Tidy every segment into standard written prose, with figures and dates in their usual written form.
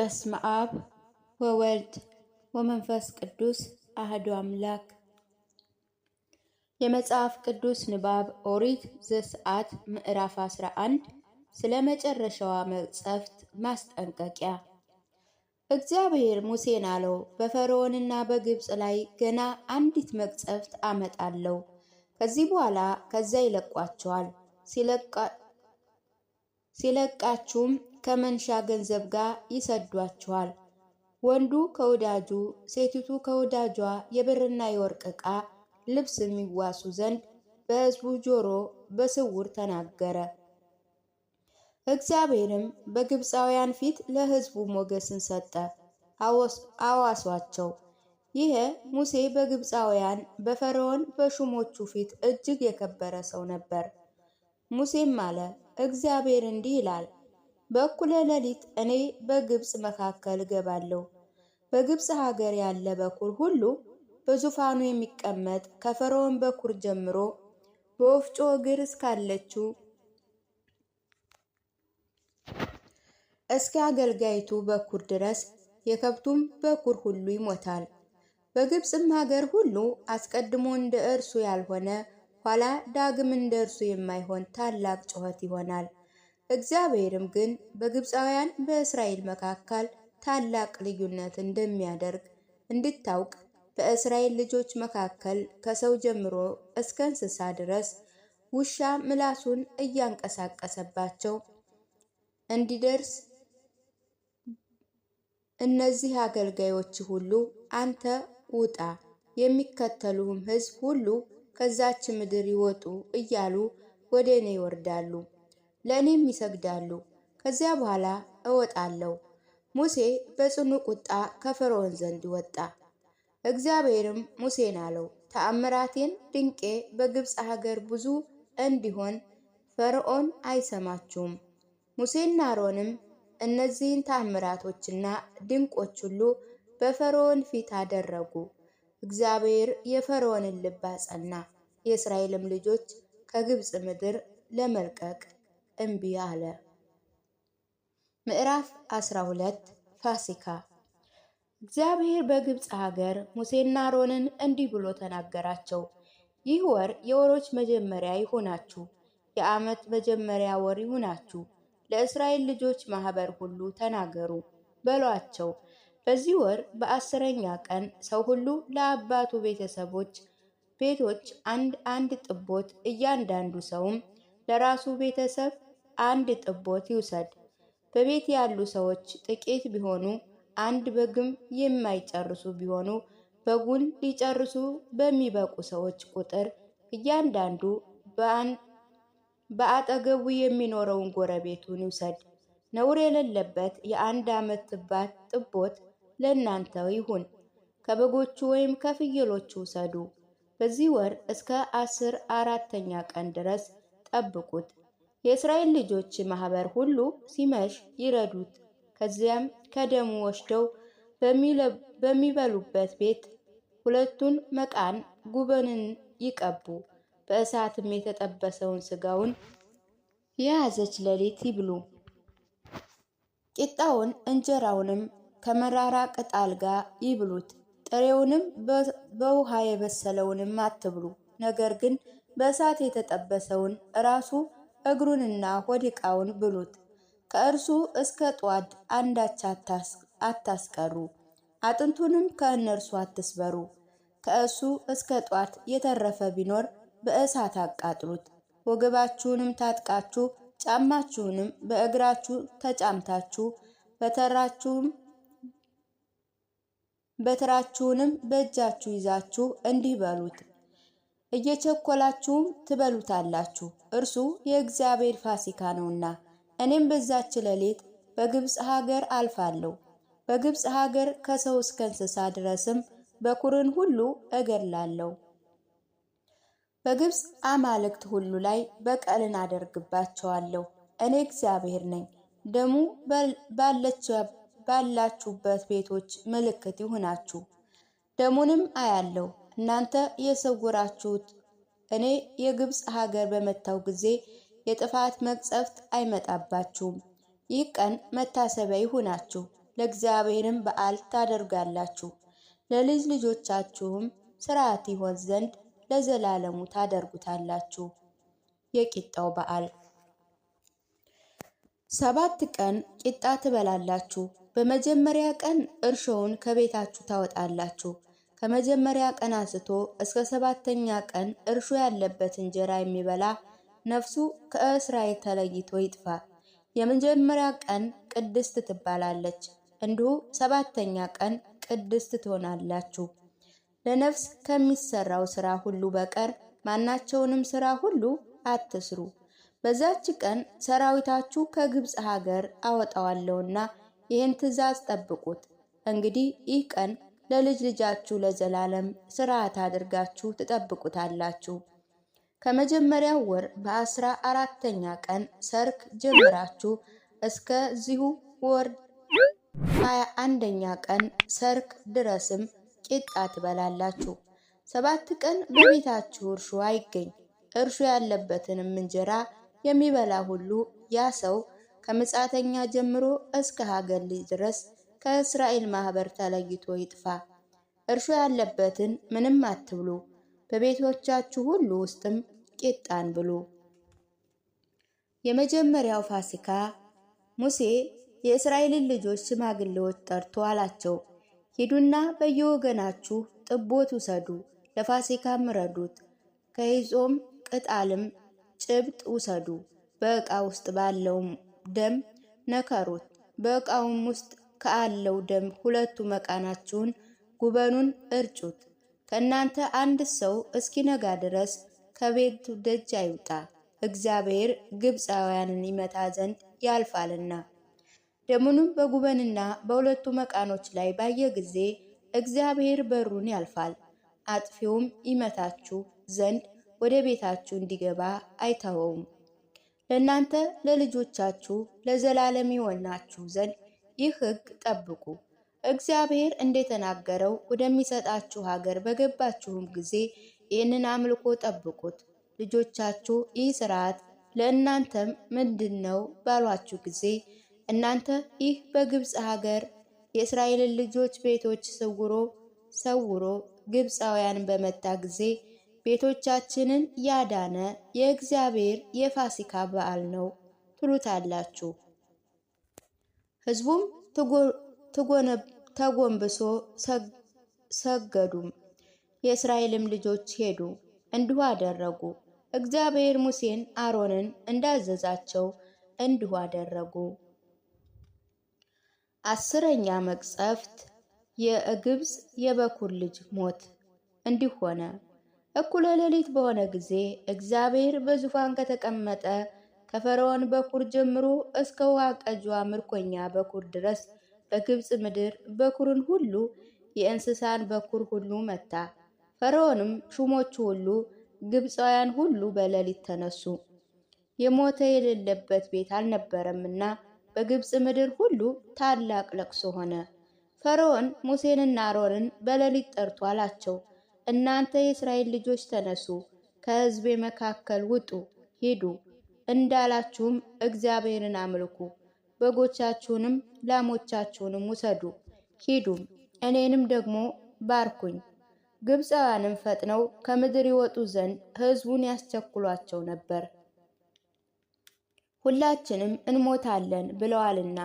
በስመ አብ ወወልድ ወመንፈስ ቅዱስ አህዱ አምላክ። የመጽሐፍ ቅዱስ ንባብ ኦሪት ዘጸአት ምዕራፍ 11 ስለ መጨረሻዋ መቅሰፍት ማስጠንቀቂያ። እግዚአብሔር ሙሴን አለው፣ በፈርዖንና በግብፅ ላይ ገና አንዲት መቅሰፍት አመጣለሁ። ከዚህ በኋላ ከዛ ይለቋቸዋል። ሲለቃችሁም ከመንሻ ገንዘብ ጋር ይሰዷችኋል። ወንዱ ከወዳጁ ሴቲቱ ከወዳጇ የብርና የወርቅ ዕቃ ልብስ የሚዋሱ ዘንድ በሕዝቡ ጆሮ በስውር ተናገረ። እግዚአብሔርም በግብፃውያን ፊት ለሕዝቡ ሞገስን ሰጠ፣ አዋሷቸው። ይህ ሙሴ በግብፃውያን በፈርዖን በሹሞቹ ፊት እጅግ የከበረ ሰው ነበር። ሙሴም አለ፣ እግዚአብሔር እንዲህ ይላል፣ በእኩለ ሌሊት እኔ በግብፅ መካከል እገባለሁ። በግብፅ ሀገር ያለ በኩር ሁሉ በዙፋኑ የሚቀመጥ ከፈርዖን በኩር ጀምሮ በወፍጮ እግር እስካለችው እስከ አገልጋይቱ በኩር ድረስ የከብቱም በኩር ሁሉ ይሞታል። በግብፅም ሀገር ሁሉ አስቀድሞ እንደ እርሱ ያልሆነ ኋላ ዳግም እንደ እርሱ የማይሆን ታላቅ ጩኸት ይሆናል። እግዚአብሔርም ግን በግብፃውያን በእስራኤል መካከል ታላቅ ልዩነት እንደሚያደርግ እንድታውቅ በእስራኤል ልጆች መካከል ከሰው ጀምሮ እስከ እንስሳ ድረስ ውሻ ምላሱን እያንቀሳቀሰባቸው እንዲደርስ እነዚህ አገልጋዮች ሁሉ አንተ ውጣ፣ የሚከተሉህም ሕዝብ ሁሉ ከዛች ምድር ይወጡ እያሉ ወደ እኔ ይወርዳሉ፣ ለእኔም ይሰግዳሉ። ከዚያ በኋላ እወጣለሁ። ሙሴ በጽኑ ቁጣ ከፈርዖን ዘንድ ወጣ። እግዚአብሔርም ሙሴን አለው፣ ተአምራቴን ድንቄ በግብፅ ሀገር ብዙ እንዲሆን ፈርዖን አይሰማችሁም። ሙሴና አሮንም እነዚህን ተአምራቶችና ድንቆች ሁሉ በፈርዖን ፊት አደረጉ። እግዚአብሔር የፈርዖንን ልብ አጸና፣ የእስራኤልም ልጆች ከግብፅ ምድር ለመልቀቅ እምቢ አለ። ምዕራፍ 12 ፋሲካ። እግዚአብሔር በግብፅ ሀገር ሙሴና አሮንን እንዲህ ብሎ ተናገራቸው። ይህ ወር የወሮች መጀመሪያ ይሁናችሁ፣ የዓመት መጀመሪያ ወር ይሁናችሁ። ለእስራኤል ልጆች ማህበር ሁሉ ተናገሩ በሏቸው። በዚህ ወር በ10ኛ ቀን ሰው ሁሉ ለአባቱ ቤቶች አንድ ጥቦት፣ እያንዳንዱ ሰውም ለራሱ ቤተሰብ አንድ ጥቦት ይውሰድ። በቤት ያሉ ሰዎች ጥቂት ቢሆኑ አንድ በግም የማይጨርሱ ቢሆኑ በጉን ሊጨርሱ በሚበቁ ሰዎች ቁጥር እያንዳንዱ በአጠገቡ የሚኖረውን ጎረቤቱን ይውሰድ። ነውር የሌለበት የአንድ ዓመት ትባት ጥቦት ለእናንተ ይሁን። ከበጎቹ ወይም ከፍየሎቹ ውሰዱ። በዚህ ወር እስከ 14ኛ ቀን ድረስ ጠብቁት። የእስራኤል ልጆች ማህበር ሁሉ ሲመሽ ይረዱት። ከዚያም ከደሙ ወስደው በሚበሉበት ቤት ሁለቱን መቃን ጉበንን ይቀቡ። በእሳትም የተጠበሰውን ስጋውን የያዘች ሌሊት ይብሉ። ቂጣውን እንጀራውንም ከመራራ ቅጠል ጋር ይብሉት። ጥሬውንም በውሃ የበሰለውንም አትብሉ። ነገር ግን በእሳት የተጠበሰውን ራሱ እግሩንና ሆድ ዕቃውን ብሉት። ከእርሱ እስከ ጧት አንዳች አታስቀሩ። አጥንቱንም ከእነርሱ አትስበሩ። ከእሱ እስከ ጧት የተረፈ ቢኖር በእሳት አቃጥሉት። ወገባችሁንም ታጥቃችሁ ጫማችሁንም በእግራችሁ ተጫምታችሁ በትራችሁንም በእጃችሁ ይዛችሁ እንዲህ በሉት፣ እየቸኮላችሁም ትበሉታላችሁ። እርሱ የእግዚአብሔር ፋሲካ ነውና። እኔም በዛች ሌሊት በግብፅ ሀገር አልፋለሁ። በግብፅ ሀገር ከሰው እስከ እንስሳ ድረስም በኩርን ሁሉ እገድላለሁ። በግብፅ አማልክት ሁሉ ላይ በቀልን አደርግባቸዋለሁ። እኔ እግዚአብሔር ነኝ። ደሙ ባላችሁበት ቤቶች ምልክት ይሁናችሁ። ደሙንም አያለሁ። እናንተ የሰወራችሁት እኔ የግብፅ ሀገር በመታው ጊዜ የጥፋት መቅሰፍት አይመጣባችሁም። ይህ ቀን መታሰቢያ ይሁናችሁ። ለእግዚአብሔርም በዓል ታደርጋላችሁ። ለልጅ ልጆቻችሁም ሥርዓት ይሆን ዘንድ ለዘላለሙ ታደርጉታላችሁ። የቂጣው በዓል 7 ቀን ቂጣ ትበላላችሁ። በመጀመሪያ ቀን እርሾውን ከቤታችሁ ታወጣላችሁ። ከመጀመሪያ ቀን አንስቶ እስከ 7ኛ ቀን እርሾ ያለበት እንጀራ የሚበላ ነፍሱ ከእስራኤል ተለይቶ ይጥፋ። የመጀመሪያ ቀን ቅድስት ትባላለች። እንዲሁ 7ኛ ቀን ቅድስት ትሆናላችሁ። ለነፍስ ከሚሰራው ሥራ ሁሉ በቀር ማናቸውንም ሥራ ሁሉ አትስሩ። በዛች ቀን ሰራዊታችሁ ከግብፅ ሀገር አወጣዋለሁና ይህን ትእዛዝ ጠብቁት። እንግዲህ ይህ ቀን ለልጅ ልጃችሁ ለዘላለም ሥርዓት አድርጋችሁ ትጠብቁታላችሁ። ከመጀመሪያው ወር በ14ኛ ቀን ሰርክ ጀምራችሁ እስከዚሁ ወር 21ኛ ቀን ሰርክ ድረስም ቂጣ ትበላላችሁ። 7 ቀን በቤታችሁ እርሾ አይገኝ። እርሾ ያለበትንም እንጀራ የሚበላ ሁሉ ያ ሰው ከምጻተኛ ጀምሮ እስከ ሀገር ልጅ ድረስ ከእስራኤል ማህበር ተለይቶ ይጥፋ። እርሾ ያለበትን ምንም አትብሉ። በቤቶቻችሁ ሁሉ ውስጥም ቂጣን ብሉ። የመጀመሪያው ፋሲካ ሙሴ የእስራኤልን ልጆች ሽማግሌዎች ጠርቶ አላቸው፣ ሂዱና በየወገናችሁ ጥቦት ውሰዱ፣ ለፋሲካም ረዱት። ከይዞም ቅጣልም ጭብጥ ውሰዱ። በዕቃ ውስጥ ባለው ደም ነከሩት። በዕቃውም ውስጥ ከአለው ደም 2 መቃናችሁን ጉበኑን እርጩት። ከእናንተ አንድ ሰው እስኪነጋ ድረስ ከቤቱ ደጅ አይውጣ፣ እግዚአብሔር ግብፃውያንን ይመታ ዘንድ ያልፋልና። ደሙንም በጉበንና በ2 መቃኖች ላይ ባየ ጊዜ እግዚአብሔር በሩን ያልፋል፣ አጥፊውም ይመታችሁ ዘንድ ወደ ቤታችሁ እንዲገባ አይተወውም። ለእናንተ ለልጆቻችሁ ለዘላለም ይሆናችሁ ዘንድ ይህ ሕግ ጠብቁ። እግዚአብሔር እንደተናገረው ወደሚሰጣችሁ ሀገር በገባችሁም ጊዜ ይህንን አምልኮ ጠብቁት። ልጆቻችሁ ይህ ሥርዓት ለእናንተም ምንድን ነው ባሏችሁ ጊዜ እናንተ ይህ በግብፅ ሀገር የእስራኤልን ልጆች ቤቶች ሰውሮ ግብፃውያንን በመታ ጊዜ ቤቶቻችንን ያዳነ የእግዚአብሔር የፋሲካ በዓል ነው ትሉታላችሁ። ሕዝቡም ተጎንብሶ ሰገዱም። የእስራኤልም ልጆች ሄዱ፣ እንዲሁ አደረጉ። እግዚአብሔር ሙሴን አሮንን እንዳዘዛቸው እንዲሁ አደረጉ። 10ኛ መቅሰፍት የግብፅ የበኩር ልጅ ሞት። እንዲህ ሆነ፣ እኩለ ሌሊት በሆነ ጊዜ እግዚአብሔር በዙፋን ከተቀመጠ ከፈርዖን በኩር ጀምሮ እስከ ውሃ ቀጇ ምርኮኛ በኩር ድረስ በግብፅ ምድር በኩርን ሁሉ የእንስሳን በኩር ሁሉ መታ። ፈርዖንም ሹሞቹ ሁሉ ግብፃውያን ሁሉ በሌሊት ተነሱ። የሞተ የሌለበት ቤት አልነበረምና በግብፅ ምድር ሁሉ ታላቅ ለቅሶ ሆነ። ፈርዖን ሙሴንና አሮንን በሌሊት ጠርቶ አላቸው፣ እናንተ የእስራኤል ልጆች ተነሱ፣ ከሕዝቤ መካከል ውጡ፣ ሂዱ፣ እንዳላችሁም እግዚአብሔርን አምልኩ። በጎቻችሁንም ላሞቻችሁንም ውሰዱ፣ ሂዱም፣ እኔንም ደግሞ ባርኩኝ። ግብፃውያንም ፈጥነው ከምድር ይወጡ ዘንድ ሕዝቡን ያስቸኩሏቸው ነበር፣ ሁላችንም እንሞታለን ብለዋልና።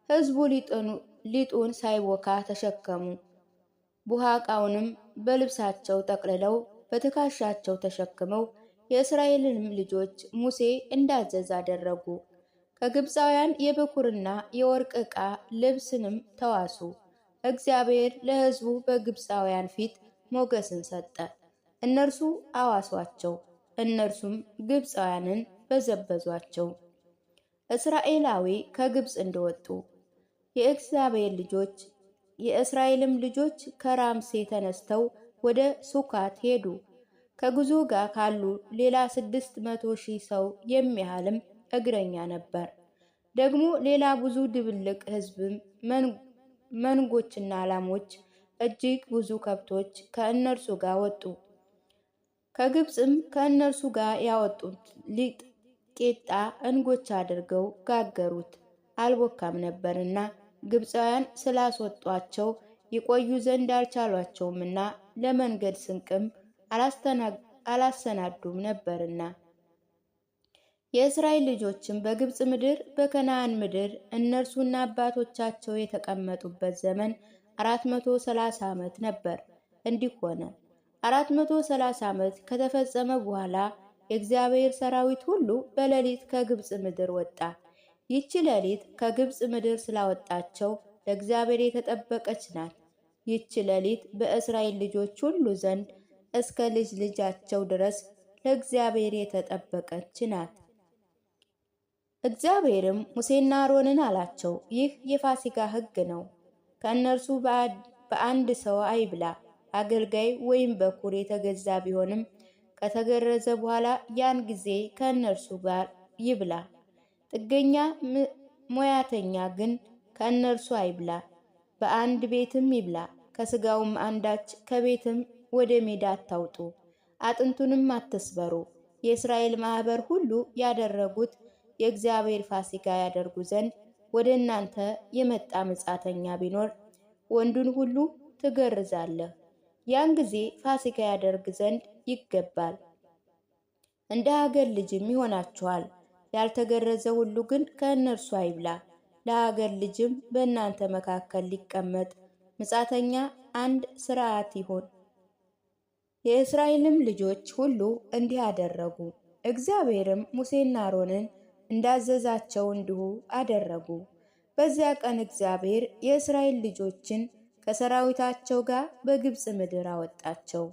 ሕዝቡ ሊጡን ሳይቦካ ተሸከሙ። ቡሃቃውንም በልብሳቸው ጠቅልለው በትከሻቸው ተሸክመው የእስራኤልንም ልጆች ሙሴ እንዳዘዘ አደረጉ። ከግብፃውያን የበኩርና የወርቅ ዕቃ ልብስንም ተዋሱ። እግዚአብሔር ለሕዝቡ በግብፃውያን ፊት ሞገስን ሰጠ። እነርሱ አዋሷቸው፣ እነርሱም ግብፃውያንን በዘበዟቸው። እስራኤላዊ ከግብፅ እንደወጡ የእግዚአብሔር ልጆች የእስራኤልም ልጆች ከራምሴ ተነስተው ወደ ሱካት ሄዱ። ከጉዞ ጋር ካሉ ሌላ 600,000 ሰው የሚያህልም እግረኛ ነበር። ደግሞ ሌላ ብዙ ድብልቅ ሕዝብም መንጎችና ላሞች፣ እጅግ ብዙ ከብቶች ከእነርሱ ጋር ወጡ። ከግብፅም ከእነርሱ ጋር ያወጡት ቂጣ እንጎቻ አድርገው ጋገሩት፣ አልቦካም ነበርና ግብፃውያን ስላስወጧቸው ይቆዩ ዘንድ አልቻሏቸውምና ለመንገድ ስንቅም አላሰናዱም ነበርና። የእስራኤል ልጆችም በግብፅ ምድር በከነዓን ምድር እነርሱና አባቶቻቸው የተቀመጡበት ዘመን 430 ዓመት ነበር። እንዲህ ሆነ። 430 ዓመት ከተፈጸመ በኋላ የእግዚአብሔር ሰራዊት ሁሉ በሌሊት ከግብፅ ምድር ወጣ። ይህች ሌሊት ከግብፅ ምድር ስላወጣቸው ለእግዚአብሔር የተጠበቀች ናት። ይህች ሌሊት በእስራኤል ልጆች ሁሉ ዘንድ እስከ ልጅ ልጃቸው ድረስ ለእግዚአብሔር የተጠበቀች ናት። እግዚአብሔርም ሙሴና አሮንን አላቸው፣ ይህ የፋሲካ ሕግ ነው። ከእነርሱ በአንድ ሰው አይብላ። አገልጋይ ወይም በኩር የተገዛ ቢሆንም ከተገረዘ በኋላ ያን ጊዜ ከእነርሱ ጋር ይብላ። ጥገኛ ሙያተኛ ግን ከእነርሱ አይብላ። በአንድ ቤትም ይብላ። ከስጋውም አንዳች ከቤትም ወደ ሜዳ አታውጡ፣ አጥንቱንም አትስበሩ። የእስራኤል ማህበር ሁሉ ያደረጉት የእግዚአብሔር ፋሲካ ያደርጉ ዘንድ ወደ እናንተ የመጣ መጻተኛ ቢኖር ወንዱን ሁሉ ትገርዛለህ። ያን ጊዜ ፋሲካ ያደርግ ዘንድ ይገባል፣ እንደ ሀገር ልጅም ይሆናችኋል። ያልተገረዘ ሁሉ ግን ከእነርሱ አይብላ። ለሀገር ልጅም በእናንተ መካከል ሊቀመጥ መጻተኛ አንድ ሥርዓት ይሁን። የእስራኤልም ልጆች ሁሉ እንዲህ አደረጉ። እግዚአብሔርም ሙሴና አሮንን እንዳዘዛቸው እንዲሁ አደረጉ። በዚያ ቀን እግዚአብሔር የእስራኤል ልጆችን ከሰራዊታቸው ጋር በግብፅ ምድር አወጣቸው።